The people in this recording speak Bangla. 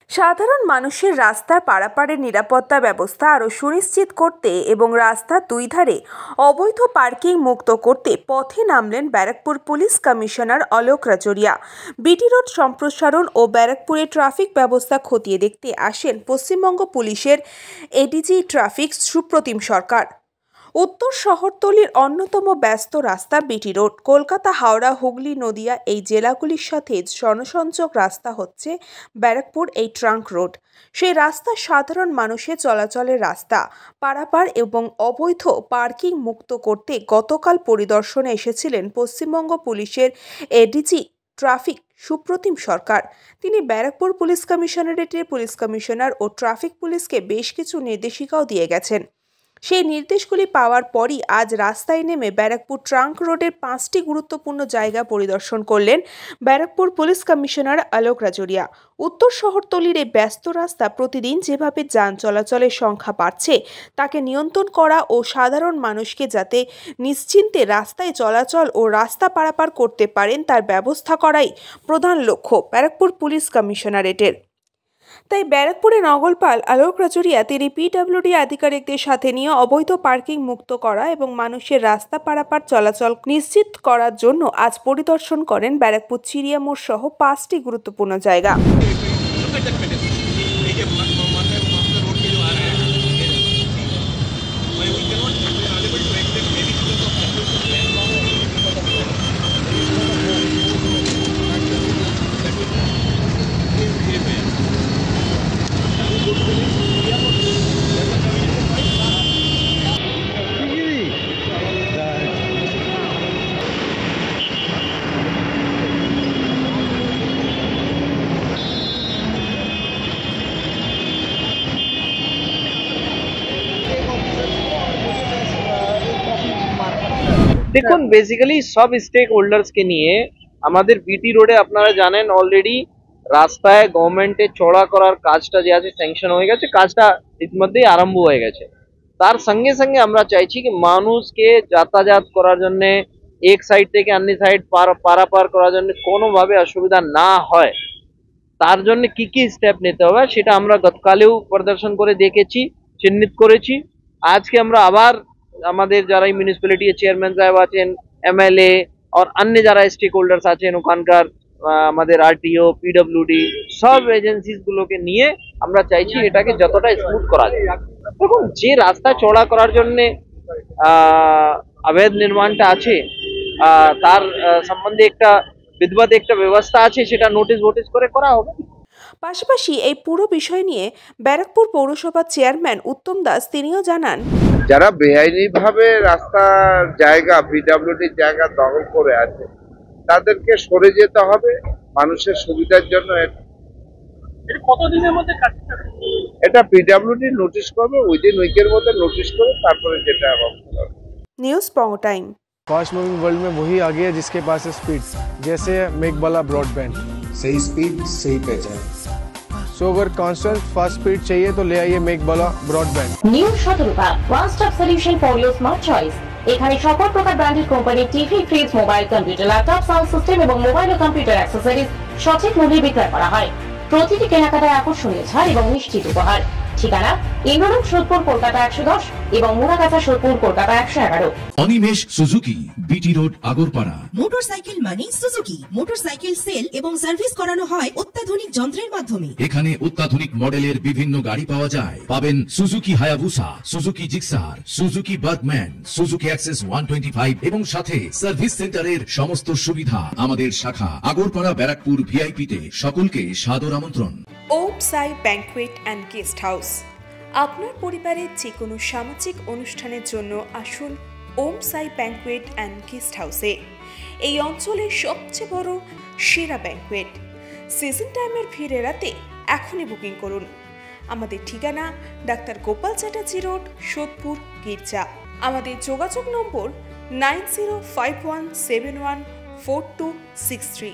সাধারণ মানুষের রাস্তার পারাপারের নিরাপত্তা ব্যবস্থা আরও সুনিশ্চিত করতে এবং রাস্তার দুই ধারে অবৈধ পার্কিং মুক্ত করতে পথে নামলেন Barrackpore police commissioner Alok Rajoria. BT road সম্প্রসারণ ও ব্যারাকপুরে ট্রাফিক ব্যবস্থা খতিয়ে দেখতে আসেন পশ্চিমবঙ্গ পুলিশের এডিজি ট্রাফিক সুপ্রতিম সরকার। উত্তর শহরতলির অন্যতম ব্যস্ত রাস্তা বিটি রোড। কলকাতা, হাওড়া, হুগলি, নদিয়া এই জেলাগুলির সাথে জনসংযোগ রাস্তা হচ্ছে ব্যারাকপুর এই ট্রাঙ্ক রোড। সেই রাস্তা সাধারণ মানুষের চলাচলের রাস্তা পারাপার এবং অবৈধ পার্কিং মুক্ত করতে গতকাল পরিদর্শনে এসেছিলেন পশ্চিমবঙ্গ পুলিশের এডিজি ট্রাফিক সুপ্রতিম সরকার। তিনি ব্যারাকপুর পুলিশ কমিশনারেটের পুলিশ কমিশনার ও ট্রাফিক পুলিশকে বেশ কিছু নির্দেশিকাও দিয়ে গেছেন। সেই নির্দেশগুলি পাওয়ার পরই আজ রাস্তায় নেমে ব্যারাকপুর ট্রাঙ্ক রোডের 5টি গুরুত্বপূর্ণ জায়গা পরিদর্শন করলেন ব্যারাকপুর পুলিশ কমিশনার অলোক রাজোরিয়া। উত্তর শহরতলির এই ব্যস্ত রাস্তা প্রতিদিন যেভাবে যান চলাচলের সংখ্যা বাড়ছে তাকে নিয়ন্ত্রণ করা ও সাধারণ মানুষকে যাতে নিশ্চিন্তে রাস্তায় চলাচল ও রাস্তা পারাপার করতে পারেন তার ব্যবস্থা করাই প্রধান লক্ষ্য ব্যারাকপুর পুলিশ কমিশনারেটের। তাই ব্যারাকপুরে নগরপাল অলোক রাজোরিয়া তিনি পিডব্লিউডি আধিকারিকদের সাথে নিয়ে অবৈধ পার্কিং মুক্ত করা এবং মানুষের রাস্তা পারাপার চলাচল নিশ্চিত করার জন্য আজ পরিদর্শন করেন ব্যারাকপুর চিড়িয়ামোড় সহ 5টি গুরুত্বপূর্ণ জায়গা। দেখুন, বেসিক্যালি সব স্টেক হোল্ডার্সকে নিয়ে আমাদের বিটি রোডে আপনারা জানেন অলরেডি রাস্তায় গভর্নমেন্টের চড়া করার কাজটা যে আছে স্যাংশন হয়ে গেছে, কাজটা ইতিমধ্যেই আরম্ভ হয়ে গেছে। তার সঙ্গে সঙ্গে আমরা চাইছি কি মানুষকে যাতায়াত করার জন্য এক সাইড থেকে অন্য সাইড পারাপার করার জন্য কোনোভাবে অসুবিধা না হয়, তার জন্য কি কি স্টেপ নিতে হবে সেটা আমরা গতকালেও প্রদর্শন করে দেখেছি, চিহ্নিত করেছি। আজকে আমরা আবার আমাদের যারা মিউনিসিপ্যালিটি চেয়ারম্যান সাহেব আছেন, এমএলএ আর অন্য যারা স্টেক হোল্ডার্স আছেন ওখানকার আমাদের আরটিও, পিডব্লিউডি সব এজেন্সিস গুলোকে নিয়ে আমরা চাইছি এটাকে যতটা স্মুথ করা যায়। দেখুন, যে রাস্তা চড়া করার জন্য অবৈধ নির্মাণটা আছে তার সম্বন্ধে একটা বিধিবদ্ধ একটা ব্যবস্থা আছে, সেটা নোটিশ করে করা হবে। পাশাপাশি এই পুরো বিষয় নিয়ে ব্যারাকপুর পৌরসভার চেয়ারম্যান উত্তম দাস তিনিও জানান, যারা বেআইনিভাবে রাস্তার জায়গা পিডব্লিউডির জায়গা দখল করে আছে তাদেরকে সরে যেতে হবে মানুষের সুবিধার জন্য। কতদিনের মধ্যে এটা পিডব্লিউডি নোটিশ করবে, উইদিন উইকের মধ্যে নোটিশ করে তারপরে যেটা হবে। নিউজ পঙ্গ টাইম। फास्ट मूविंग वर्ल्ड में वही आगे है जिसके पास है स्पीड, जैसे मेघबाला ब्रॉडबैंड। सही स्पीड सही पहचान। सो अगर कांस्टेंट फास्ट स्पीड चाहिए तो ले आइए Meghbala broadband. New Shatarupa one stop solution for your smart choice. এখানে সকল প্রকার ব্র্যান্ডেড কোম্পানির TV, fridge, mobile, computer, laptop, sound system এবং মোবাইল ও কম্পিউটার অ্যাক্সেসরিজ সঠিক মূল্যে বিক্রয় করা হয়। প্রতিটি কেনাকাটায় আকর্ষণীয় ছাড় এবং নিশ্চিত উপহার। ঠিকানা ইন্দ্রনগর, সোদপুর, কলকাতা 110 এবং Muragachha, Sodepur, Kolkata 111। Animesh Suzuki, BT road, Agarpara. Motorcycle মানে সুজুকি। মোটরসাইকেল সেল এবং সার্ভিস করানো হয় অত্যাধুনিক যন্ত্রের মাধ্যমে। এখানে অত্যাধুনিক মডেলের বিভিন্ন গাড়ি পাওয়া যায়। পাবেন Suzuki Hayabusa, Suzuki Gixxer, Suzuki Bergman, Suzuki access 125 এবং সাথে সার্ভিস সেন্টারের সমস্ত সুবিধা। আমাদের শাখা আগরপাড়া, ব্যারাকপুর ভিআইপি তে সকলকে সাদর আমন্ত্রণ। ওম সাই ব্যাংকুয়েট অ্যান্ড গেস্ট হাউস। আপনার পরিবারের যে কোনো সামাজিক অনুষ্ঠানের জন্য আসুন ওম সাই ব্যাংকুয়েট অ্যান্ড গেস্ট হাউসে। এই অঞ্চলের সবচেয়ে বড় সেরা ব্যাংকুয়েট। সিজন টাইমের ভিড় এড়াতে এখনই বুকিং করুন। আমাদের ঠিকানা ডাক্তার গোপাল চ্যাটার্জি রোড, সোদপুর, গির্জা। আমাদের যোগাযোগ নম্বর 9051714263।